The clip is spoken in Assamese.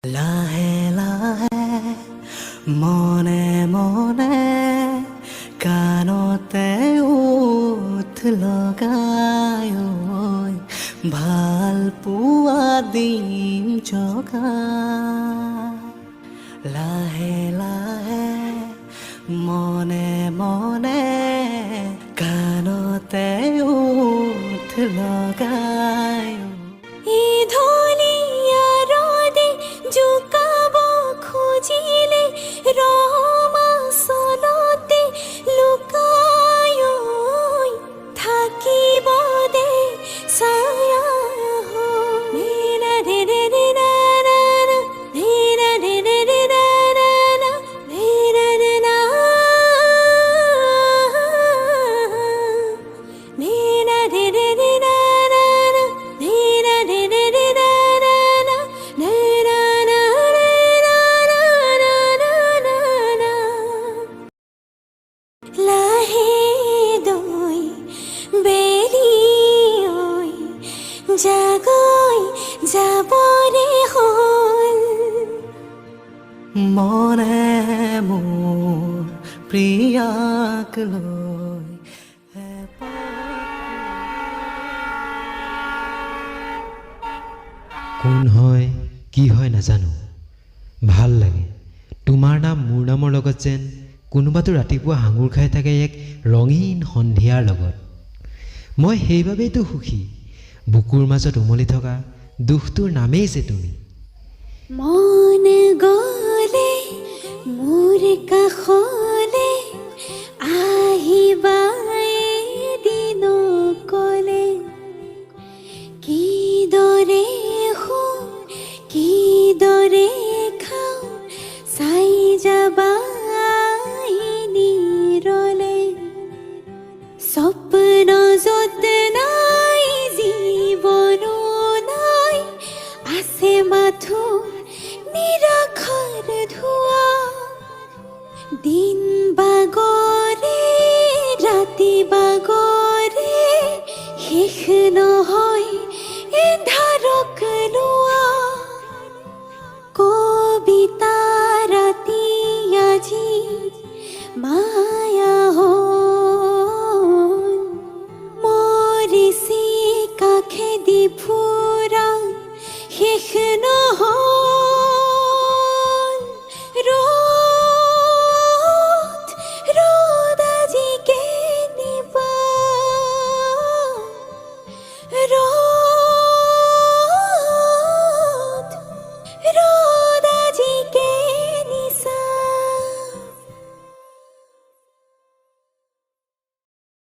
লাহে লাহে মনে মনে কাণতে উঠ লগাই ঐ ভাল পোৱা দিন জগা লাহে লাহে মনে মনে কাণতে উঠ লগাই জোকাব খুজিলে ৰমাচলতে লুকাই থাকিব দে ছায়া ধীৰা ধীৰে ধীৰা ধীৰা ধীৰে ধীৰা ধীৰা ধীৰা ধীৰা ধীৰে ধীৰা ধীৰা ধীৰে ধীৰা জাগৈ যাবৰে হ'ল মনে মোৰ প্ৰিয়াক লৈ কোন হয় কি হয় নাজানো ভাল লাগে তোমাৰ নাম মোৰ নামৰ লগত যেন কোনোবাটো ৰাতিপুৱা হাঙুৰ খাই থাকে এক ৰঙীন সন্ধিয়াৰ লগত মই সেইবাবেইতো সুখী বুকুৰ মাজত উমলি থকা দুখটোৰ নামেই যে তুমি মন গ'লে মোৰ কাষলে আহিবা এদিন ক'লে কিদৰে শুওঁ কিদৰে খাওঁ চাই যাবা নিৰলে সপন য'ত নাই জীৱনো নাই আছে মাথো নিৰাশাৰ ধোৱা দিন বাগৰে ৰাতি বাগৰে শেষ নহয়